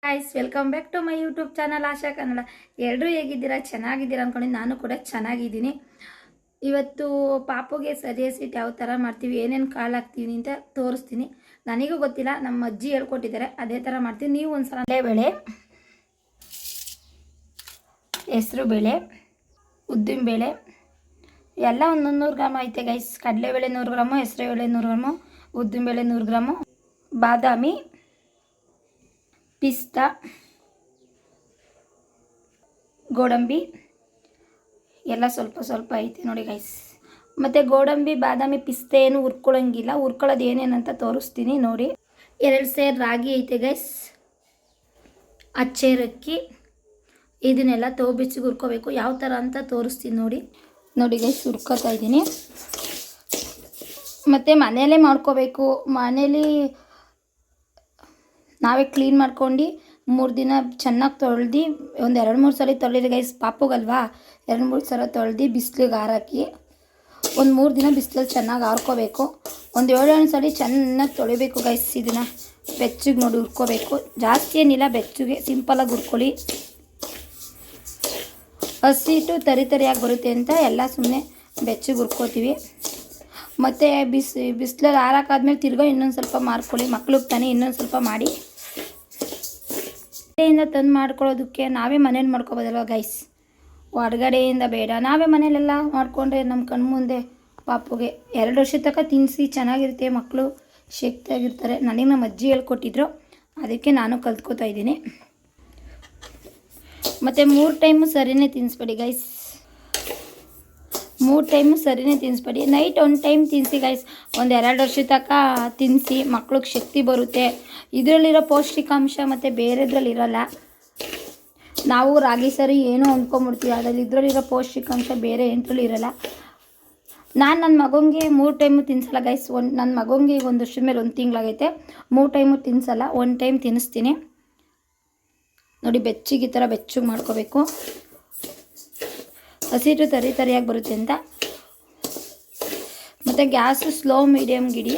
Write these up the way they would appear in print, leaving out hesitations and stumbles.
Guys welcome back to my YouTube channel Asha Kannada. ಎಲ್ಲರೂ ಹೇಗಿದ್ದೀರಾ? ಚೆನ್ನಾಗಿದ್ದೀರಾ ಅಂದ್ಕೊಂಡು ನಾನು ಕೂಡ ಚೆನ್ನಾಗಿದ್ದೀನಿ. ಇವತ್ತು ಪಾಪುಗೆ ಸರಿಯಸಿಟ್ಟು ಯಾವ ಥರ ಮಾಡ್ತೀವಿ, ಏನೇನು ಕಾಳು ಹಾಕ್ತೀವಿ ಅಂತ ತೋರಿಸ್ತೀನಿ. ನನಗೂ ಗೊತ್ತಿಲ್ಲ, ನಮ್ಮ ಅಜ್ಜಿ ಹೇಳ್ಕೊಟ್ಟಿದ್ದಾರೆ, ಅದೇ ಥರ ಮಾಡ್ತೀವಿ. ನೀವು ಒಂದ್ಸಲ ಕಡಲೆಬೇಳೆ, ಹೆಸರು ಬೇಳೆ, ಉದ್ದಿನಬೇಳೆ ಎಲ್ಲ 100 ಗ್ರಾಮ್ ಐತೆ ಗೈಸ್. ಕಡಲೆಬೇಳೆ 100 ಗ್ರಾಮು, ಹೆಸರು ಬೇಳೆ 100 ಗ್ರಾಮು, ಉದ್ದಿನಬೇಳೆ 100 ಗ್ರಾಮು, ಬಾದಾಮಿ, ಪಿಸ್ತಾ, ಗೋಡಂಬಿ ಎಲ್ಲ ಸ್ವಲ್ಪ ಸ್ವಲ್ಪ ಐತೆ ನೋಡಿ ಗೈಸ್. ಮತ್ತು ಗೋಡಂಬಿ, ಬಾದಾಮಿ, ಪಿಸ್ತೆ ಏನು ಹುರ್ಕೊಳ್ಳೋಂಗಿಲ್ಲ. ಹುರ್ಕೊಳ್ಳೋದು ಏನೇನಂತ ತೋರಿಸ್ತೀನಿ ನೋಡಿ. 2 ಸೇರು ರಾಗಿ ಐತೆ ಗೈಸ್, ಅಚ್ಚೇರಕ್ಕಿ, ಇದನ್ನೆಲ್ಲ ಬೆಚ್ಚಗೆ ಹುರ್ಕೋಬೇಕು. ಯಾವ ಥರ ಅಂತ ತೋರಿಸ್ತೀನಿ ನೋಡಿ ಗೈಸ್. ಹುರ್ಕೋತಾ ಇದ್ದೀನಿ. ಮತ್ತು ಮನೆಯಲ್ಲೇ ಮಾಡ್ಕೋಬೇಕು. ಮನೇಲಿ ನಾವೇ ಕ್ಲೀನ್ ಮಾಡ್ಕೊಂಡು 3 ದಿನ ಚೆನ್ನಾಗಿ ತೊಳೆದು, ಒಂದು 2-3 ಸಲ ತೊಳೆದಿರಿ ಗೈಸ್. ಪಾಪುಗಲ್ವಾ 2-3 ಸಲ ತೊಳೆದು ಬಿಸಿಲಿಗೆ ಹಾರಾಕಿ ಒಂದು 3 ದಿನ ಬಿಸಿಲಲ್ಲಿ ಚೆನ್ನಾಗಿ ಹಾರ್ಕೋಬೇಕು. ಒಂದು 7-8 ಸಲ ಚೆನ್ನಾಗಿ ತೊಳಿಬೇಕು ಗೈಸ್. ಇದನ್ನು ಬೆಚ್ಚಗೆ ನೋಡಿ ಹುರ್ಕೋಬೇಕು. ಜಾಸ್ತಿ ಏನಿಲ್ಲ, ಬೆಚ್ಚಗೆ ಸಿಂಪಲಾಗಿ ಹುರ್ಕೊಳ್ಳಿ. ಹಸಿಟ್ಟು ತರಿಯಾಗಿ ಬರುತ್ತೆ ಅಂತ ಎಲ್ಲ ಸುಮ್ಮನೆ ಬೆಚ್ಚಗೆ ಹುರ್ಕೋತೀವಿ. ಮತ್ತು ಬಿಸಿಲಲ್ಲಿ ಹಾರಾಕಾದ್ಮೇಲೆ ತಿರ್ಗಾ ಇನ್ನೊಂದು ಸ್ವಲ್ಪ ಮಾಡ್ಕೊಳ್ಳಿ. ಮಕ್ಳಿಗೆ ತಾನೇ ಇನ್ನೊಂದು ಸ್ವಲ್ಪ ಮಾಡಿ ಹೊರಗಡೆಯಿಂದ ತಂದು ಮಾಡ್ಕೊಳ್ಳೋದಕ್ಕೆ ನಾವೇ ಮನೇಲಿ ಮಾಡ್ಕೊಬೋದಲ್ವ ಗೈಸ್. ಹೊರಗಡೆಯಿಂದ ಬೇಡ, ನಾವೇ ಮನೇಲೆಲ್ಲ ಮಾಡಿಕೊಂಡ್ರೆ ನಮ್ಮ ಕಣ್ಮುಂದೆ ಪಾಪುಗೆ 2 ವರ್ಷದ ತನಕ ತಿನ್ನಿಸಿ ಚೆನ್ನಾಗಿರುತ್ತೆ. ಮಕ್ಕಳು ಶಕ್ತಿಯಾಗಿರ್ತಾರೆ. ನನಗೆ ನಮ್ಮ ಅಜ್ಜಿ ಹೇಳ್ಕೊಟ್ಟಿದ್ರು, ಅದಕ್ಕೆ ನಾನು ಕಲ್ತ್ಕೋತಾ ಇದ್ದೀನಿ. ಮತ್ತು 3 ಟೈಮು ಸರಿಯೇ ತಿನ್ನಿಸ್ಬೇಡಿ ಗೈಸ್. 3 ಟೈಮು ಸರಿಯೇ ತಿನ್ನಿಸ್ಬೇಡಿ. ನೈಟ್ 1 ಟೈಮ್ ತಿನ್ನಿಸಿ ಗೈಸ್. ಒಂದು 2 ವರ್ಷದ ತನಕ ತಿನ್ನಿಸಿ, ಮಕ್ಳಿಗೆ ಶಕ್ತಿ ಬರುತ್ತೆ. ಇದರಲ್ಲಿರೋ ಪೌಷ್ಟಿಕಾಂಶ ಮತ್ತು ಬೇರೆದ್ರಲ್ಲಿ ಇರೋಲ್ಲ. ನಾವು ರಾಗಿ ಸರಿ ಏನೋ ಅಂದ್ಕೊಂಬಿಡ್ತೀವಿ, ಅದರಲ್ಲಿ ಇದರಲ್ಲಿರೋ ಪೌಷ್ಟಿಕಾಂಶ ಬೇರೆ ಎಂಟ್ರಲ್ಲಿ ಇರೋಲ್ಲ. ನಾನು ನನ್ನ ಮಗನಿಗೆ 3 ಟೈಮು ತಿನ್ನಿಸಲ್ಲ ಗೈಸ್. ನನ್ನ ಮಗನಿಗೆ 1 ವರ್ಷದ ಮೇಲೆ 1 ತಿಂಗಳಾಗೈತೆ. 3 ಟೈಮು ತಿನ್ನಿಸಲ್ಲ, 1 ಟೈಮ್ ತಿನ್ನಿಸ್ತೀನಿ ನೋಡಿ. ಬೆಚ್ಚಗೆ ಈ ಥರ ಬೆಚ್ಚಗೆ ಮಾಡ್ಕೋಬೇಕು. ಹಸಿಟ್ಟು ತರಿಯಾಗಿ ಬರುತ್ತೆ ಅಂತ. ಮತ್ತು ಗ್ಯಾಸು ಸ್ಲೋ ಮೀಡಿಯಮ್ ಗಿಡಿ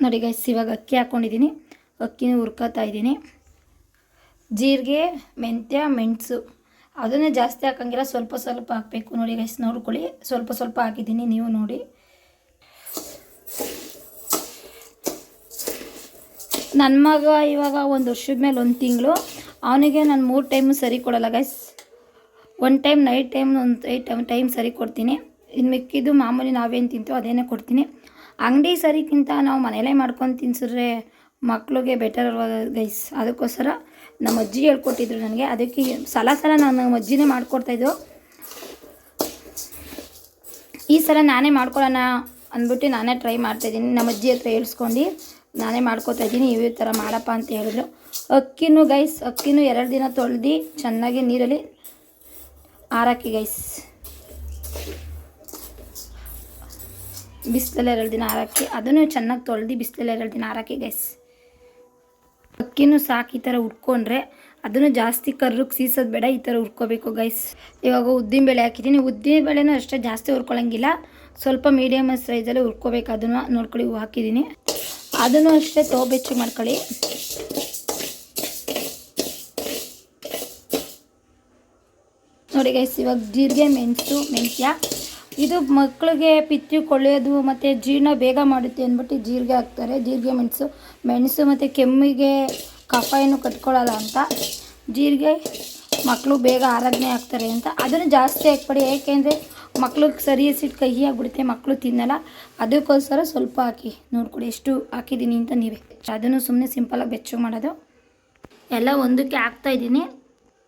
ನೋಡಿ ಗೈಸ್. ಇವಾಗ ಅಕ್ಕಿ ಹಾಕ್ಕೊಂಡಿದ್ದೀನಿ, ಅಕ್ಕಿನ ಹುರ್ಕೋತಾ ಇದ್ದೀನಿ. ಜೀರಿಗೆ, ಮೆಂತ್ಯ, ಮೆಣಸು ಅದನ್ನೇ ಜಾಸ್ತಿ ಹಾಕೋಂಗಿಲ್ಲ, ಸ್ವಲ್ಪ ಸ್ವಲ್ಪ ಹಾಕಬೇಕು ನೋಡಿ ಗೈಸ್. ನೋಡ್ಕೊಳ್ಳಿ, ಸ್ವಲ್ಪ ಸ್ವಲ್ಪ ಹಾಕಿದ್ದೀನಿ, ನೀವು ನೋಡಿ. ನನ್ನ ಮಗ ಇವಾಗ 1 ವರ್ಷದ ಮೇಲೆ 1 ತಿಂಗಳು. ಅವನಿಗೆ ನಾನು 3 ಟೈಮು ಸರಿ ಕೊಡೋಲ್ಲ ಗೈಸ್. 1 ಟೈಮ್ ನೈಟ್ ಟೈಮ್, ಒಂದು ಟೈಮ್ ಸರಿ ಕೊಡ್ತೀನಿ. ಇನ್ನು ಮಿಕ್ಕಿದ್ದು ಮಾಮೂಲಿ ನಾವೇನು ತಿಂತೀವೋ ಅದೇನೇ ಕೊಡ್ತೀನಿ. ಅಂಗಡಿ ಸರಿಗಿಂತ ನಾವು ಮನೆಯಲ್ಲೇ ಮಾಡ್ಕೊಂಡು ತಿನ್ಸಿದ್ರೆ ಮಕ್ಳಿಗೆ ಬೆಟರ್ ಅಲ್ವಾ ಗೈಸ್. ಅದಕ್ಕೋಸ್ಕರ ನಮ್ಮ ಅಜ್ಜಿ ಹೇಳ್ಕೊಟ್ಟಿದ್ರು ನನಗೆ. ಅದಕ್ಕೆ ಸಲ ನಾನು ನಮ್ಮ ಅಜ್ಜಿನೇ ಮಾಡಿಕೊಡ್ತಾಯಿದ್ದು. ಈ ಸಲ ನಾನೇ ಮಾಡ್ಕೊಳ್ಳೋಣ ಅಂದ್ಬಿಟ್ಟು ನಾನೇ ಟ್ರೈ ಮಾಡ್ತಾಯಿದ್ದೀನಿ. ನಮ್ಮ ಅಜ್ಜಿ ಹತ್ರ ಹೇಳ್ಸ್ಕೊಂಡು ನಾನೇ ಮಾಡ್ಕೋತಾ ಇದ್ದೀನಿ. ಈ ಥರ ಮಾಡಪ್ಪ ಅಂತ ಹೇಳಿದ್ರು. ಅಕ್ಕಿನೂ ಗೈಸ್, ಅಕ್ಕಿನೂ 2 ದಿನ ತೊಳೆದು ಚೆನ್ನಾಗಿ ನೀರಲ್ಲಿ ಹಾರಾಕಿ ಗೈಸ್. ಬಿಸಿಲಲ್ಲಿ 2 ದಿನ ಹಾರಾಕಿ, ಅದನ್ನು ಚೆನ್ನಾಗಿ ತೊಳೆದು ಬಿಸಿಲಲ್ಲಿ 2 ದಿನ ಹಾರಾಕಿ ಗೈಸ್. ಅಕ್ಕಿನೂ ಸಾಕು ಈ ಥರ ಹುರ್ಕೊಂಡ್ರೆ. ಅದನ್ನು ಜಾಸ್ತಿ ಕರ್ರಿಗೆ ಸೀಸೋದು ಬೇಡ, ಈ ಥರ ಹುರ್ಕೋಬೇಕು ಗೈಸ್. ಇವಾಗ ಉದ್ದಿನಬೇಳೆ ಹಾಕಿದ್ದೀನಿ. ಉದ್ದಿನಬೇಳೆನೂ ಅಷ್ಟೇ ಜಾಸ್ತಿ ಹುರ್ಕೊಳ್ಳೋಂಗಿಲ್ಲ, ಸ್ವಲ್ಪ ಮೀಡಿಯಮ್ ಸೈಜಲ್ಲಿ ಹುರ್ಕೋಬೇಕು. ಅದನ್ನು ನೋಡ್ಕೊಳ್ಳಿ ಹಾಕಿದ್ದೀನಿ. ಅದನ್ನು ಅಷ್ಟೇ ಬೆಚ್ಚಗೆ ಮಾಡ್ಕೊಳ್ಳಿ. ನೋಡಿ ಗೈಸ್, ಇವಾಗ ಜೀರಿಗೆ, ಮೆಣಸು, ಮೆಂತ್ಯ ಇದು ಮಕ್ಕಳಿಗೆ ಪಿತ್ತಿ ಕೊಳೆಯೋದು ಮತ್ತು ಜೀರ್ಣ ಬೇಗ ಮಾಡುತ್ತೆ ಅಂದ್ಬಿಟ್ಟು ಜೀರಿಗೆ ಹಾಕ್ತಾರೆ. ಜೀರಿಗೆ, ಮೆಣಸು ಮತ್ತು ಕೆಮ್ಮಿಗೆ ಕಫ ಏನು ಕಟ್ಕೊಳ್ಳಲ್ಲ ಅಂತ ಜೀರಿಗೆ ಮಕ್ಕಳು ಬೇಗ ಆರೋಗ್ಯ ಆಗ್ತಾರೆ ಅಂತ. ಅದನ್ನು ಜಾಸ್ತಿ ಹಾಕ್ಬೇಡಿ, ಏಕೆಂದರೆ ಮಕ್ಳಿಗೆ ಸರಿ ಹಸಿಟ್ಟು ಕಹಿ ಆಗಿಬಿಡುತ್ತೆ, ಮಕ್ಕಳು ತಿನ್ನಲ್ಲ. ಅದಕ್ಕೋಸ್ಕರ ಸ್ವಲ್ಪ ಹಾಕಿ ನೋಡ್ಕೊಡಿ ಎಷ್ಟು ಹಾಕಿದ್ದೀನಿ ಅಂತ ನೀವೇ. ಅದನ್ನು ಸುಮ್ಮನೆ ಸಿಂಪಲಾಗಿ ಬೆಚ್ಚಗೆ ಮಾಡೋದು. ಎಲ್ಲ ಒಂದಕ್ಕೆ ಹಾಕ್ತಾಯಿದ್ದೀನಿ.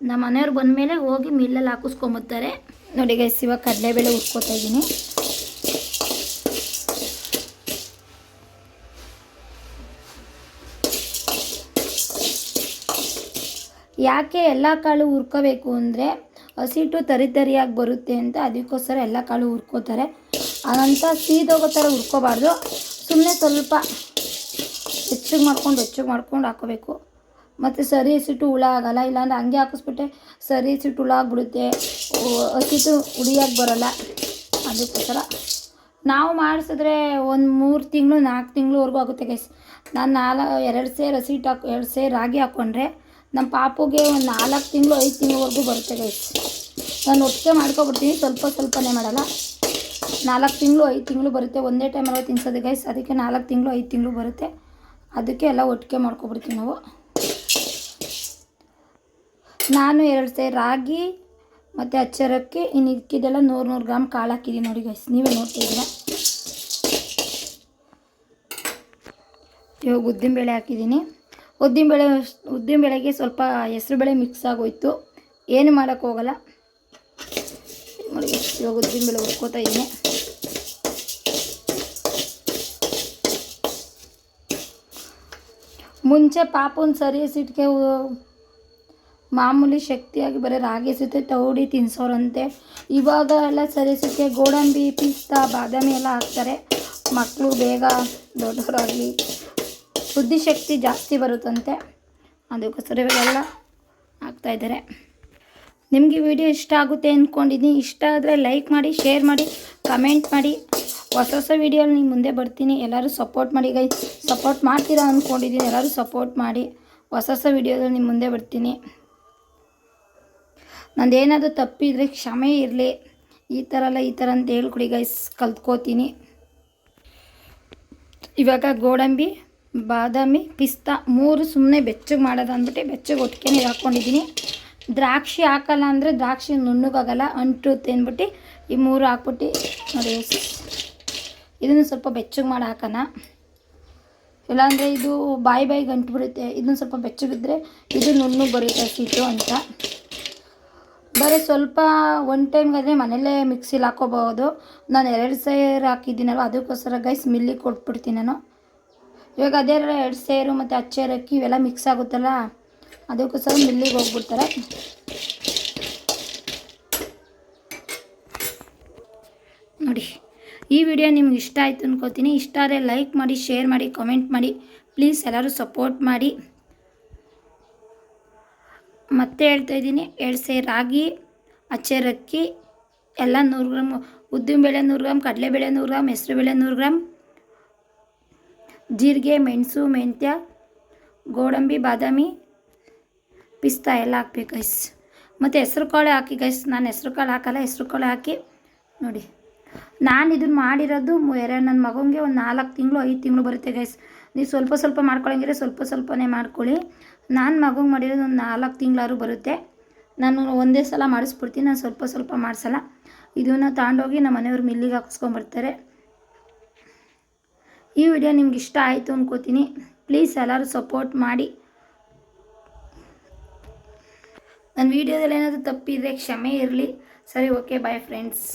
ನಮ್ಮ ಮನೆಯವ್ರು ಬಂದಮೇಲೆ ಹೋಗಿ ಮಿಲ್ಲಲ್ಲಿ ಹಾಕಿಸ್ಕೊಂಬತ್ತಾರೆ ನೋಡಿ ಗೈಸ್. ಇವಾಗ ಕಡಲೆಬೇಳೆ ಹುರ್ಕೋತಾ ಇದ್ದೀನಿ. ಯಾಕೆ ಎಲ್ಲ ಕಾಳು ಹುರ್ಕೋಬೇಕು ಅಂದರೆ ಹಸಿಟ್ಟು ತರಿಯಾಗಿ ಬರುತ್ತೆ ಅಂತ. ಅದಕ್ಕೋಸ್ಕರ ಎಲ್ಲ ಕಾಳು ಹುರ್ಕೋತಾರೆ. ಅದಂತ ಸೀದೋಗೋ ಥರ ಹುರ್ಕೋಬಾರ್ದು. ಸುಮ್ಮನೆ ಸ್ವಲ್ಪ ಬೆಚ್ಚಗೆ ಮಾಡ್ಕೊಂಡು ಹಾಕೋಬೇಕು. ಮತ್ತು ಸರಿ ಹಸಿಟ್ಟು ಹುಳ ಆಗೋಲ್ಲ. ಇಲ್ಲಾಂದ್ರೆ ಹಂಗೆ ಹಾಕಿಸ್ಬಿಟ್ಟೆ ಸರಿ ಹಸಿಟ್ಟು ಹುಳ ಆಗಿಬಿಡುತ್ತೆ, ಹಸಿಟ್ಟು ಹುಡಿಯೋಕ್ಕೆ ಬರೋಲ್ಲ. ಅದಕ್ಕೋಸ್ಕರ ನಾವು ಮಾಡಿಸಿದ್ರೆ ಒಂದು 3 ತಿಂಗಳು 4 ತಿಂಗಳವರೆಗೂ ಆಗುತ್ತೆ ಗೈಸ್. ನಾನು 2 ಸೇರು ಹಸಿಟ್ಟು 2 ಸೇರು ರಾಗಿ ಹಾಕ್ಕೊಂಡ್ರೆ ನಮ್ಮ ಪಾಪುಗೆ ಒಂದು 4 ತಿಂಗಳು 5 ತಿಂಗಳವರೆಗೂ ಬರುತ್ತೆ ಗೈಸ್. ನಾನು ಒಟ್ಟಿಗೆ ಮಾಡ್ಕೊಬಿಡ್ತೀನಿ, ಸ್ವಲ್ಪನೇ ಮಾಡಲ್ಲ. 4 ತಿಂಗಳು 5 ತಿಂಗಳು ಬರುತ್ತೆ, ಒಂದೇ ಟೈಮಲ್ಲಿ ತಿನ್ನಿಸೋದು ಗೈಸ್. ಅದಕ್ಕೆ 4 ತಿಂಗಳು 5 ತಿಂಗಳು ಬರುತ್ತೆ, ಅದಕ್ಕೆ ಎಲ್ಲ ಒಟ್ಟಿಗೆ ಮಾಡ್ಕೊಬಿಡ್ತೀವಿ ನಾವು. ನಾನು 2 ಸೇರು ರಾಗಿ ಮತ್ತು ಅಚ್ಚರಕ್ಕೆ ಇನ್ನು ಇಕ್ಕಿದೆಲ್ಲ 100 ಗ್ರಾಮ್ ಕಾಳು ಹಾಕಿದ್ದೀನಿ ನೋಡಿ ಗೈಸ್, ನೀವೇ ನೋಡ್ತಿದ್ದೀರಾ. ಇವಾಗ ಉದ್ದಿನಬೇಳೆ ಹಾಕಿದ್ದೀನಿ. ಉದ್ದಿನಬೇಳೆಗೆ ಸ್ವಲ್ಪ ಹೆಸರುಬೇಳೆ ಮಿಕ್ಸ್ ಆಗೋಯ್ತು, ಏನು ಮಾಡೋಕ್ಕೆ ಹೋಗಲ್ಲ ನೋಡಿ. ಇವಾಗ ಉದ್ದಿನಬೇಳೆ ಹುರ್ಕೋತಾ ಇದ್ದೀನಿ. ಮುಂಚೆ ಪಾಪನ ಸರಿ ಸಿಟ್ಟಿಗೆ ಮಾಮೂಲಿ ಶಕ್ತಿಯಾಗಿ ಬರೀ ರಾಗಿ ಹಸಿಟ್ಟು ತೌಡಿ ತಿನ್ಸೋರಂತೆ. ಇವಾಗ ಎಲ್ಲ ಸರಿ ಸಿಟ್ಟಿಗೆ ಗೋಡಂಬಿ, ಪಿಸ್ತಾ, ಬಾದಾಮಿ ಎಲ್ಲ ಹಾಕ್ತಾರೆ. ಮಕ್ಕಳು ಬೇಗ ದೊಡ್ಡವರಾಗಲಿ, ಬುದ್ಧಿಶಕ್ತಿ ಜಾಸ್ತಿ ಬರುತ್ತಂತೆ, ಅದಕ್ಕೋಸ್ಕರ ಇವೆಲ್ಲ ಹಾಕ್ತಾಯಿದ್ದಾರೆ. ನಿಮಗೆ ವಿಡಿಯೋ ಇಷ್ಟ ಆಗುತ್ತೆ ಅಂದ್ಕೊಂಡಿದ್ದೀನಿ. ಇಷ್ಟ ಆದರೆ ಲೈಕ್ ಮಾಡಿ, ಶೇರ್ ಮಾಡಿ, ಕಮೆಂಟ್ ಮಾಡಿ. ಹೊಸ ವೀಡಿಯೋಲಿ ನಿಮ್ಮ ಮುಂದೆ ಬರ್ತೀನಿ. ಎಲ್ಲರೂ ಸಪೋರ್ಟ್ ಮಾಡಿ ಗೈಸ್. ಸಪೋರ್ಟ್ ಮಾಡ್ತೀರಾ ಅಂದ್ಕೊಂಡಿದ್ದೀನಿ, ಎಲ್ಲರೂ ಸಪೋರ್ಟ್ ಮಾಡಿ. ಹೊಸ ವೀಡಿಯೋದಲ್ಲಿ ನಿಮ್ಮ ಮುಂದೆ ಬರ್ತೀನಿ. ನಂದೇನಾದರೂ ತಪ್ಪಿದರೆ ಕ್ಷಮೆ ಇರಲಿ. ಈ ಥರ ಅಂತ ಹೇಳ್ಕೊಡಿ ಗೈಸ್, ಕಲ್ತ್ಕೋತೀನಿ. ಇವಾಗ ಗೋಡಂಬಿ, ಬಾದಾಮಿ, ಪಿಸ್ತಾ 3 ಸುಮ್ಮನೆ ಬೆಚ್ಚಗೆ ಮಾಡೋದು ಅಂದ್ಬಿಟ್ಟು ಬೆಚ್ಚಗೆ ಒಟ್ಟಿಗೆ ನೀರು ಹಾಕ್ಕೊಂಡಿದ್ದೀನಿ. ದ್ರಾಕ್ಷಿ ಹಾಕಲ್ಲ ಅಂದರೆ ದ್ರಾಕ್ಷಿ ನುಣ್ಣಗಾಗಲ್ಲ, ಅಂಟುತ್ತೆ ಅಂದ್ಬಿಟ್ಟು ಈ 3 ಹಾಕ್ಬಿಟ್ಟು ನೋಡಿ. ಇದನ್ನು ಸ್ವಲ್ಪ ಬೆಚ್ಚಗೆ ಮಾಡಿ ಹಾಕೋಣ, ಇಲ್ಲಾಂದರೆ ಇದು ಬಾಯಿಗೆ ಅಂಟ್ಬಿಡುತ್ತೆ. ಇದನ್ನು ಸ್ವಲ್ಪ ಬೆಚ್ಚಗಿದ್ರೆ ಇದು ನುಣ್ಣಗೆ ಬರುತ್ತೆ ಸಿಟ್ಟು ಅಂತ. ಬರೀ ಸ್ವಲ್ಪ ಒನ್ ಟೈಮ್ಗಾದರೆ ಮನೆಯಲ್ಲೇ ಮಿಕ್ಸಿಲಿ ಹಾಕ್ಕೋಬಹುದು. ನಾನು 2 ಸೇರು ಹಾಕಿದ್ದೀನಲ್ವ, ಅದಕ್ಕೋಸ್ಕರ ಗೈಸ್ ಮಿಲ್ಲಿಗೆ ಕೊಟ್ಬಿಡ್ತೀನಿ ನಾನು. ಇವಾಗ ಅದೇ 2 ಸೇರು ಮತ್ತು ಅಚ್ಚೇರಕ್ಕಿ ಇವೆಲ್ಲ ಮಿಕ್ಸ್ ಆಗುತ್ತಲ್ಲ, ಅದಕ್ಕೋಸ್ಕರ ಮಿಲ್ಲಿಗೆ ಹೋಗ್ಬಿಡ್ತಾರೆ. ನೋಡಿ, ಈ ವಿಡಿಯೋ ನಿಮ್ಗೆ ಇಷ್ಟ ಆಯಿತು ಅನ್ಕೋತೀನಿ. ಇಷ್ಟ ಆದರೆ ಲೈಕ್ ಮಾಡಿ, ಶೇರ್ ಮಾಡಿ, ಕಮೆಂಟ್ ಮಾಡಿ. ಪ್ಲೀಸ್ ಎಲ್ಲರೂ ಸಪೋರ್ಟ್ ಮಾಡಿ. ಮತ್ತೆ ಹೇಳ್ತಾಯಿದ್ದೀನಿ, 2 ಸೇರು ರಾಗಿ, ಅಚ್ಚೇರಕ್ಕಿ ಎಲ್ಲ 100 ಗ್ರಾಮ್, ಉದ್ದಿನಬೇಳೆ 100 ಗ್ರಾಮ್, ಕಡಲೆಬೇಳೆ 100 ಗ್ರಾಮ್, ಹೆಸರುಬೇಳೆ 100 ಗ್ರಾಮ್, ಜೀರಿಗೆ, ಮೆಣಸು, ಮೆಂತ್ಯ, ಗೋಡಂಬಿ, ಬಾದಾಮಿ, ಪಿಸ್ತಾ ಎಲ್ಲ ಹಾಕ್ಬೇಕು ಗೈಸ್. ಮತ್ತು ಹೆಸ್ರು ಕಾಳು ಹಾಕಿ ಗೈಸ್. ನಾನು ಹೆಸ್ರು ಕಾಳು ಹಾಕಲ್ಲ, ಹೆಸ್ರು ಕಾಳು ಹಾಕಿ ನೋಡಿ. ನಾನು ಇದನ್ನು ಮಾಡಿರೋದು ನನ್ನ ಮಗನಿಗೆ ಒಂದು 4 ತಿಂಗಳು 5 ತಿಂಗಳು ಬರುತ್ತೆ ಗೈಸ್. ನೀವು ಸ್ವಲ್ಪ ಮಾಡ್ಕೊಳ್ಳೋಂಗಿದ್ರೆ ಸ್ವಲ್ಪನೇ ಮಾಡ್ಕೊಳ್ಳಿ. ನಾನು ಮಗಂಗೆ ಮಾಡಿರೋದು ಒಂದು 4 ತಿಂಗಳಾದ್ರು ಬರುತ್ತೆ. ನಾನು ಒಂದೇ ಸಲ ಮಾಡಿಸ್ಬಿಡ್ತೀನಿ, ನಾನು ಸ್ವಲ್ಪ ಮಾಡಿಸಲ್ಲ. ಇದನ್ನು ತಗೊಂಡೋಗಿ ನಮ್ಮ ಮನೆಯವ್ರು ಮಿಲ್ಲಿಗೆ ಹಾಕಿಸ್ಕೊಂಬರ್ತಾರೆ. ಈ ವಿಡಿಯೋ ನಿಮ್ಗೆ ಇಷ್ಟ ಆಯಿತು ಅಂದ್ಕೋತೀನಿ. ಪ್ಲೀಸ್ ಎಲ್ಲರೂ ಸಪೋರ್ಟ್ ಮಾಡಿ. ನನ್ನ ವಿಡಿಯೋದಲ್ಲಿ ಏನಾದರೂ ತಪ್ಪಿದರೆ ಕ್ಷಮೆ ಇರಲಿ. ಸರಿ, ಓಕೆ, ಬಾಯ್ ಫ್ರೆಂಡ್ಸ್.